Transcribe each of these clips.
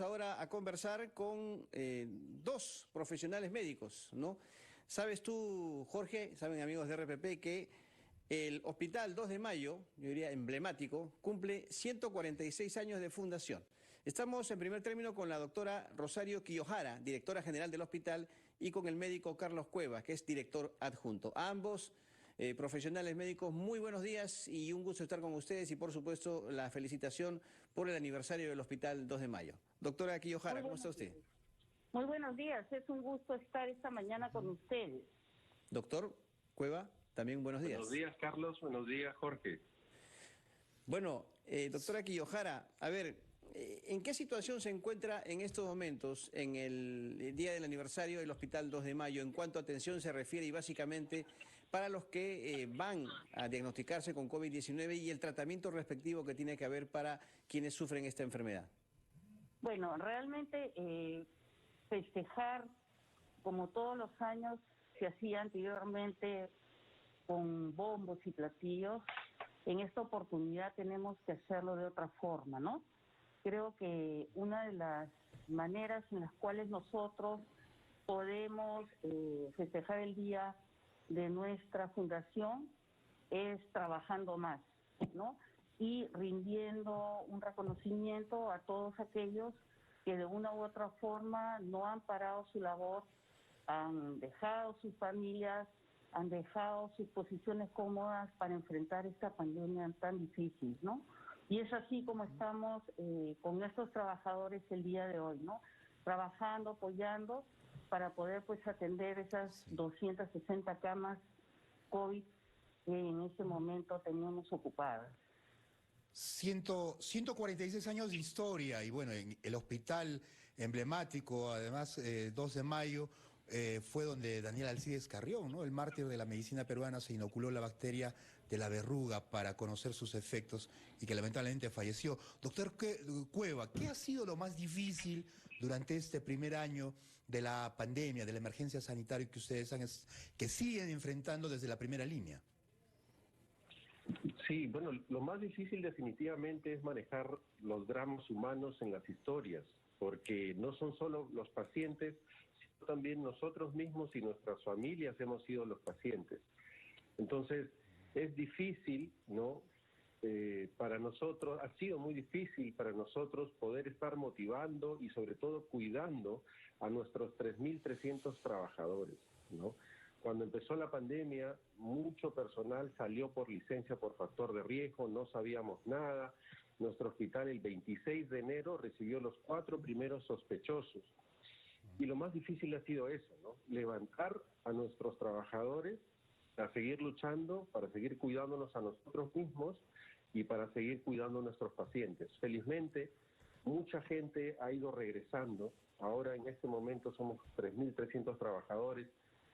Ahora a conversar con dos profesionales médicos, ¿no? Sabes tú, Jorge, saben amigos de RPP, que el Hospital 2 de Mayo, yo diría emblemático, cumple 146 años de fundación. Estamos en primer término con la doctora Rosario Quijojara, directora general del hospital, y con el médico Carlos Cuevas, que es director adjunto. A ambos profesionales médicos, muy buenos días y un gusto estar con ustedes y por supuesto la felicitación por el aniversario del Hospital 2 de Mayo. Doctora Quijojara, ¿cómo está usted? Muy buenos días, es un gusto estar esta mañana con ustedes. Doctor Cueva, también buenos días. Buenos días, Carlos, buenos días, Jorge. Bueno, doctora Quijojara, a ver, ¿en qué situación se encuentra en estos momentos, en el día del aniversario del Hospital 2 de Mayo, en cuanto a atención se refiere y básicamente para los que van a diagnosticarse con COVID-19 y el tratamiento respectivo que tiene que haber para quienes sufren esta enfermedad? Bueno, realmente festejar, como todos los años se hacía anteriormente con bombos y platillos, en esta oportunidad tenemos que hacerlo de otra forma, ¿no? Creo que una de las maneras en las cuales nosotros podemos festejar el día de nuestra fundación es trabajando más, ¿no? Y rindiendo un reconocimiento a todos aquellos que de una u otra forma no han parado su labor, han dejado sus familias, han dejado sus posiciones cómodas para enfrentar esta pandemia tan difícil, ¿no? Y es así como estamos con nuestros trabajadores el día de hoy, ¿no? Trabajando, apoyando para poder pues atender esas 260 camas COVID que en este momento tenemos ocupadas. 146 años de historia y bueno, en el hospital emblemático, además 2 de mayo, fue donde Daniel Alcides Carrión, ¿no? El mártir de la medicina peruana, se inoculó la bacteria de la verruga para conocer sus efectos y que lamentablemente falleció. Doctor Cueva, ¿qué ha sido lo más difícil durante este primer año de la pandemia, de la emergencia sanitaria que ustedes que siguen enfrentando desde la primera línea? Sí, bueno, lo más difícil definitivamente es manejar los dramas humanos en las historias, porque no son solo los pacientes, sino también nosotros mismos y nuestras familias hemos sido los pacientes. Entonces, es difícil, ¿no? Para nosotros, ha sido muy difícil para nosotros poder estar motivando y sobre todo cuidando a nuestros 3.300 trabajadores, ¿no? Cuando empezó la pandemia, mucho personal salió por licencia por factor de riesgo, no sabíamos nada. Nuestro hospital el 26 de enero recibió los 4 primeros sospechosos. Y lo más difícil ha sido eso, ¿no? Levantar a nuestros trabajadores a seguir luchando, para seguir cuidándonos a nosotros mismos y para seguir cuidando a nuestros pacientes. Felizmente, mucha gente ha ido regresando. Ahora en este momento somos 3.300 trabajadores.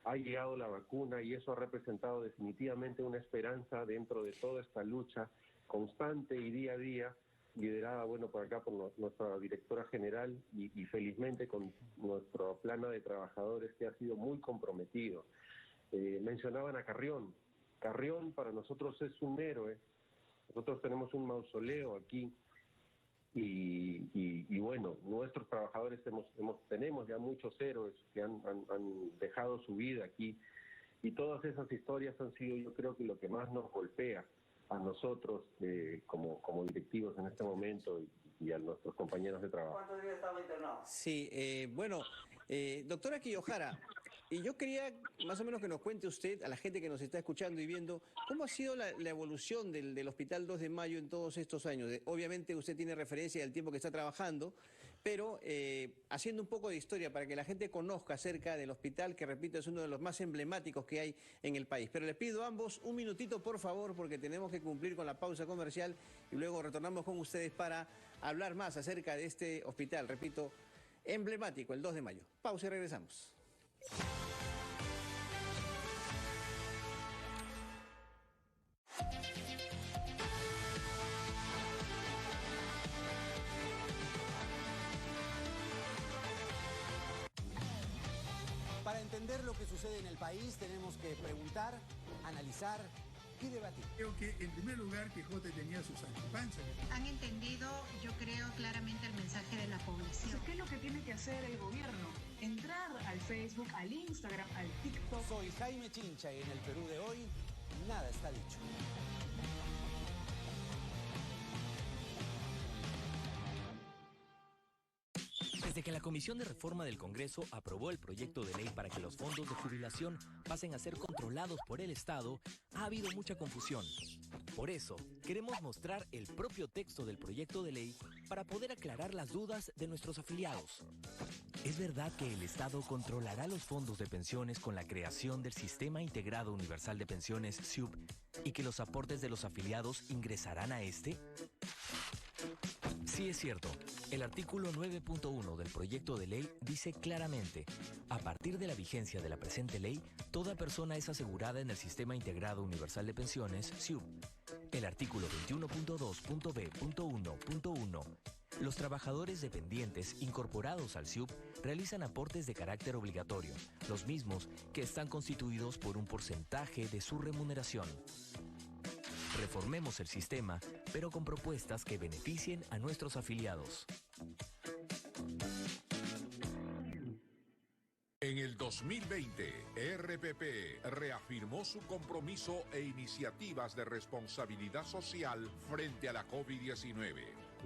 Ha llegado la vacuna y eso ha representado definitivamente una esperanza dentro de toda esta lucha constante y día a día, liderada, bueno, por acá por nuestra directora general y felizmente con nuestro plano de trabajadores que ha sido muy comprometido. Mencionaban a Carrión. Carrión para nosotros es un héroe. Nosotros tenemos un mausoleo aquí y bueno, nuestros trabajadores tenemos ya muchos héroes que han dejado su vida aquí y todas esas historias han sido, yo creo que lo que más nos golpea a nosotros como directivos en este momento y a nuestros compañeros de trabajo. ¿Cuántos días estaba internado? Sí, bueno, doctora Quijojara, y yo quería más o menos que nos cuente usted, a la gente que nos está escuchando y viendo, ¿cómo ha sido la evolución del Hospital 2 de Mayo en todos estos años? Obviamente usted tiene referencia del tiempo que está trabajando, pero haciendo un poco de historia para que la gente conozca acerca del hospital, que repito, es uno de los más emblemáticos que hay en el país. Pero les pido a ambos un minutito, por favor, porque tenemos que cumplir con la pausa comercial y luego retornamos con ustedes para hablar más acerca de este hospital, repito, emblemático, el 2 de mayo. Pausa y regresamos. Para entender lo que sucede en el país tenemos que preguntar, analizar ¿Qué debatir? Creo que, en primer lugar, Quijote tenía sus antipanchas. Han entendido, yo creo, claramente el mensaje de la población. ¿Qué es lo que tiene que hacer el gobierno? Entrar al Facebook, al Instagram, al TikTok. Soy Jaime Chincha y en el Perú de hoy, nada está dicho. Desde que la Comisión de Reforma del Congreso aprobó el proyecto de ley para que los fondos de jubilación pasen a ser controlados por el Estado, ha habido mucha confusión. Por eso, queremos mostrar el propio texto del proyecto de ley para poder aclarar las dudas de nuestros afiliados. ¿Es verdad que el Estado controlará los fondos de pensiones con la creación del Sistema Integrado Universal de Pensiones, SIUP, y que los aportes de los afiliados ingresarán a este? Sí, es cierto. El artículo 9.1 del proyecto de ley dice claramente: a partir de la vigencia de la presente ley, toda persona es asegurada en el Sistema Integrado Universal de Pensiones, SIUP. El artículo 21.2.b.1.1. Los trabajadores dependientes incorporados al SIUP realizan aportes de carácter obligatorio, los mismos que están constituidos por un porcentaje de su remuneración. Reformemos el sistema, pero con propuestas que beneficien a nuestros afiliados. En el 2020, RPP reafirmó su compromiso e iniciativas de responsabilidad social frente a la COVID-19.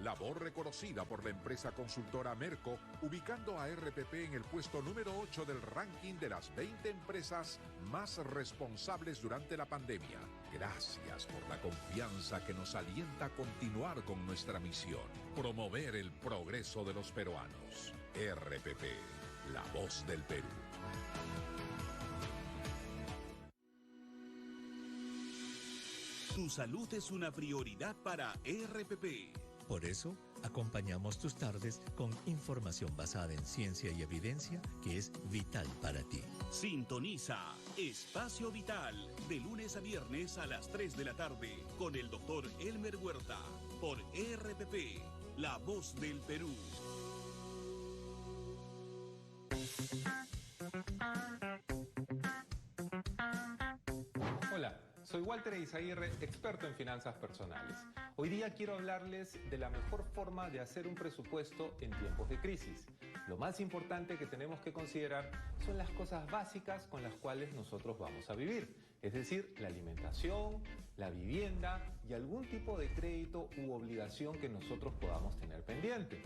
Labor reconocida por la empresa consultora Merco, ubicando a RPP en el puesto número 8 del ranking de las 20 empresas más responsables durante la pandemia. Gracias por la confianza que nos alienta a continuar con nuestra misión: promover el progreso de los peruanos. RPP, la voz del Perú. Tu salud es una prioridad para RPP. Por eso, acompañamos tus tardes con información basada en ciencia y evidencia que es vital para ti. Sintoniza Espacio Vital, de lunes a viernes a las 3 de la tarde, con el doctor Elmer Huerta, por RPP, la voz del Perú. Hola, soy Walter Eizaguirre, experto en finanzas personales. Hoy día quiero hablarles de la mejor forma de hacer un presupuesto en tiempos de crisis. Lo más importante que tenemos que considerar son las cosas básicas con las cuales nosotros vamos a vivir, es decir, la alimentación, la vivienda y algún tipo de crédito u obligación que nosotros podamos tener pendiente.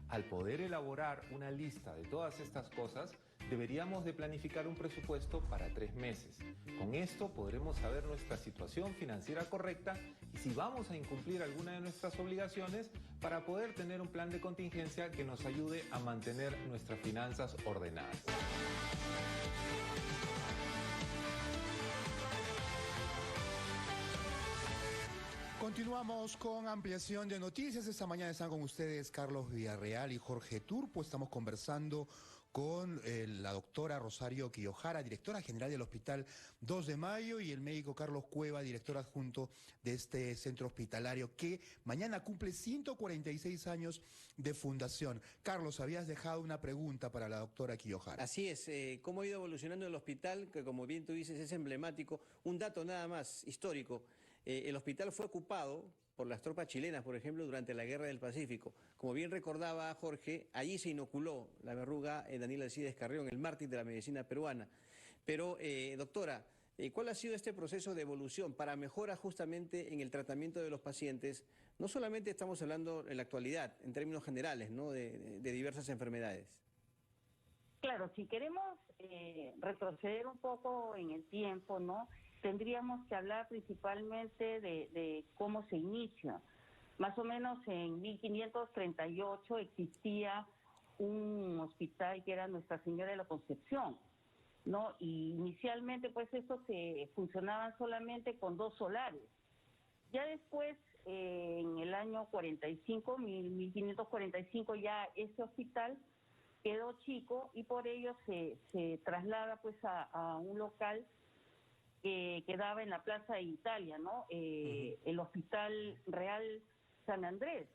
Al poder elaborar una lista de todas estas cosas, deberíamos de planificar un presupuesto para 3 meses. Con esto podremos saber nuestra situación financiera correcta y si vamos a incumplir alguna de nuestras obligaciones para poder tener un plan de contingencia que nos ayude a mantener nuestras finanzas ordenadas. Continuamos con ampliación de noticias. Esta mañana están con ustedes Carlos Villarreal y Jorge Turpo. Estamos conversando con la doctora Rosario Quillojara, directora general del Hospital 2 de Mayo, y el médico Carlos Cueva, director adjunto de este centro hospitalario, que mañana cumple 146 años de fundación. Carlos, habías dejado una pregunta para la doctora Quillojara. Así es, ¿cómo ha ido evolucionando el hospital? Que como bien tú dices es emblemático. Un dato nada más histórico, el hospital fue ocupado por las tropas chilenas, por ejemplo, durante la Guerra del Pacífico. Como bien recordaba Jorge, allí se inoculó la verruga Daniel Alcides Carrión, el mártir de la medicina peruana. Pero, doctora, ¿cuál ha sido este proceso de evolución para mejora justamente en el tratamiento de los pacientes? No solamente estamos hablando en la actualidad, en términos generales, ¿no?, de diversas enfermedades. Claro, si queremos retroceder un poco en el tiempo, ¿no?, tendríamos que hablar principalmente de cómo se inicia. Más o menos en 1538 existía un hospital que era Nuestra Señora de la Concepción, ¿no? Y inicialmente pues eso se funcionaba solamente con 2 solares. Ya después, en el año 1545, ya ese hospital quedó chico y por ello se traslada pues a un local que quedaba en la Plaza de Italia, ¿no? El Hospital Real San Andrés.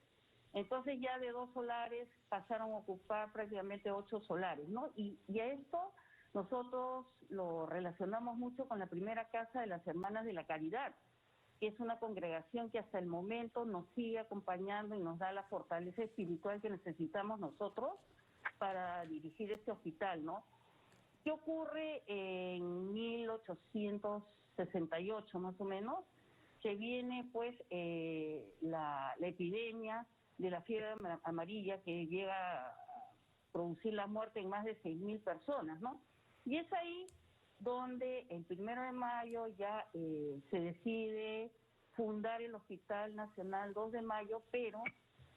Entonces ya de 2 solares pasaron a ocupar prácticamente 8 solares, ¿no? Y a esto nosotros lo relacionamos mucho con la primera casa de las Hermanas de la Caridad, que es una congregación que hasta el momento nos sigue acompañando y nos da la fortaleza espiritual que necesitamos nosotros para dirigir este hospital, ¿no? ¿Qué ocurre en 1868 más o menos? Que viene pues la epidemia de la fiebre amarilla que llega a producir la muerte en más de 6.000 personas, ¿no? Y es ahí donde el 1 de mayo ya se decide fundar el Hospital Nacional 2 de Mayo, pero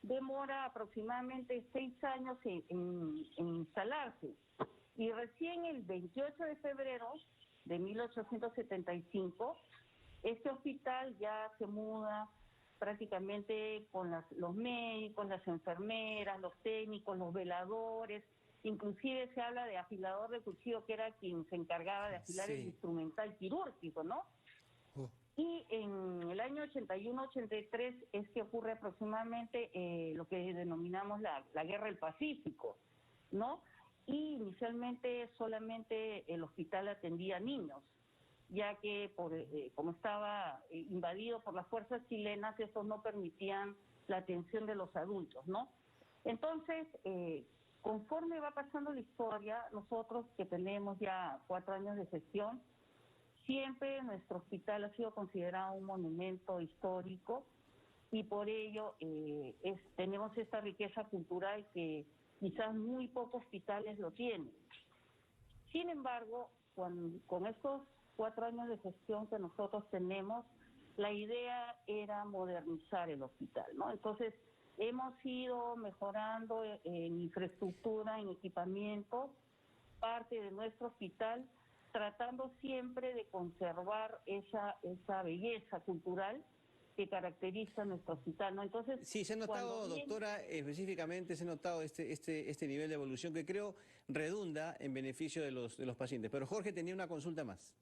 demora aproximadamente 6 años en instalarse. Y recién el 28 de febrero de 1875, este hospital ya se muda prácticamente con los médicos, las enfermeras, los técnicos, los veladores. Inclusive se habla de afilador de cuchillo, que era quien se encargaba de afilar el instrumental quirúrgico, ¿no? Y en el año 81-83 es que ocurre aproximadamente lo que denominamos la Guerra del Pacífico, ¿no? Y inicialmente solamente el hospital atendía niños, ya que como estaba invadido por las fuerzas chilenas, estos no permitían la atención de los adultos, ¿no? Entonces, conforme va pasando la historia, nosotros que tenemos ya 4 años de gestión, siempre nuestro hospital ha sido considerado un monumento histórico y por ello tenemos esta riqueza cultural que quizás muy pocos hospitales lo tienen. Sin embargo, con estos 4 años de gestión que nosotros tenemos, la idea era modernizar el hospital, ¿no? Entonces, hemos ido mejorando en infraestructura, en equipamiento, parte de nuestro hospital, tratando siempre de conservar esa belleza cultural que caracteriza a nuestro hospital, ¿no? Entonces, sí, se ha notado, doctora, específicamente se ha notado este nivel de evolución que creo redunda en beneficio de los pacientes. Pero Jorge tenía una consulta más.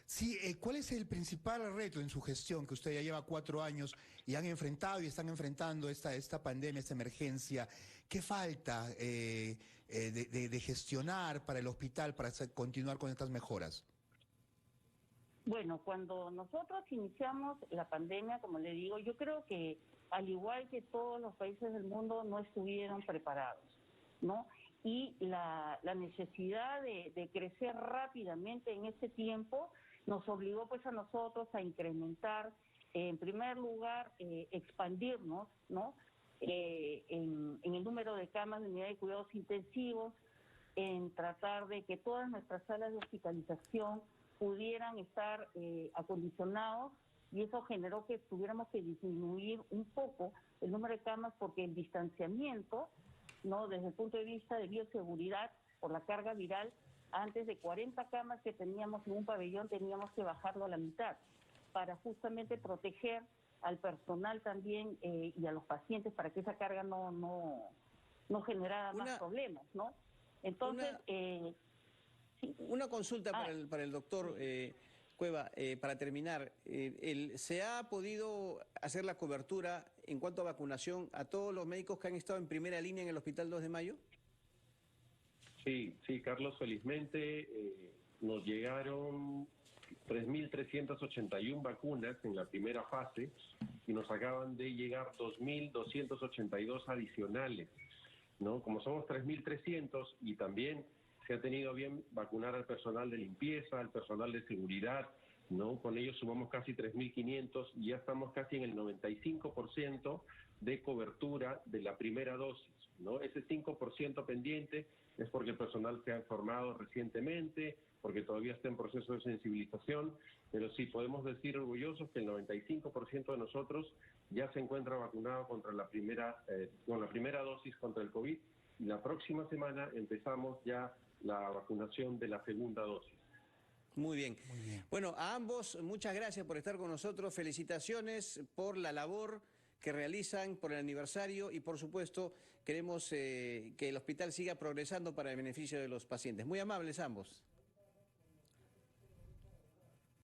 Sí, ¿cuál es el principal reto en su gestión, que usted ya lleva 4 años y han enfrentado y están enfrentando esta pandemia, esta emergencia? ¿Qué falta de gestionar para el hospital para continuar con estas mejoras? Bueno, cuando nosotros iniciamos la pandemia, como le digo, yo creo que al igual que todos los países del mundo no estuvieron preparados, ¿no? Y la necesidad de crecer rápidamente en ese tiempo nos obligó pues a nosotros a incrementar, en primer lugar, expandirnos, ¿no? En el número de camas de unidad de cuidados intensivos, en tratar de que todas nuestras salas de hospitalización pudieran estar acondicionados, y eso generó que tuviéramos que disminuir un poco el número de camas porque el distanciamiento, ¿no? Desde el punto de vista de bioseguridad por la carga viral, antes de 40 camas que teníamos en un pabellón teníamos que bajarlo a la mitad para justamente proteger al personal también y a los pacientes para que esa carga no generara más problemas, ¿no? Entonces, una consulta para el doctor Cueva, para terminar. ¿Se ha podido hacer la cobertura en cuanto a vacunación a todos los médicos que han estado en primera línea en el Hospital 2 de Mayo? Sí, Carlos, felizmente nos llegaron 3.381 vacunas en la primera fase y nos acaban de llegar 2.282 adicionales, ¿no? Como somos 3.300 y también se ha tenido bien vacunar al personal de limpieza, al personal de seguridad, ¿no? Con ellos sumamos casi 3.500 y ya estamos casi en el 95% de cobertura de la primera dosis, ¿no? Ese 5% pendiente es porque el personal se ha formado recientemente, porque todavía está en proceso de sensibilización, pero sí podemos decir orgullosos que el 95% de nosotros ya se encuentra vacunado contra con la primera dosis contra el COVID, y la próxima semana empezamos ya la vacunación de la segunda dosis. Muy bien. Bueno, a ambos muchas gracias por estar con nosotros, felicitaciones por la labor que realizan, por el aniversario, y por supuesto queremos que el hospital siga progresando para el beneficio de los pacientes. Muy amables ambos.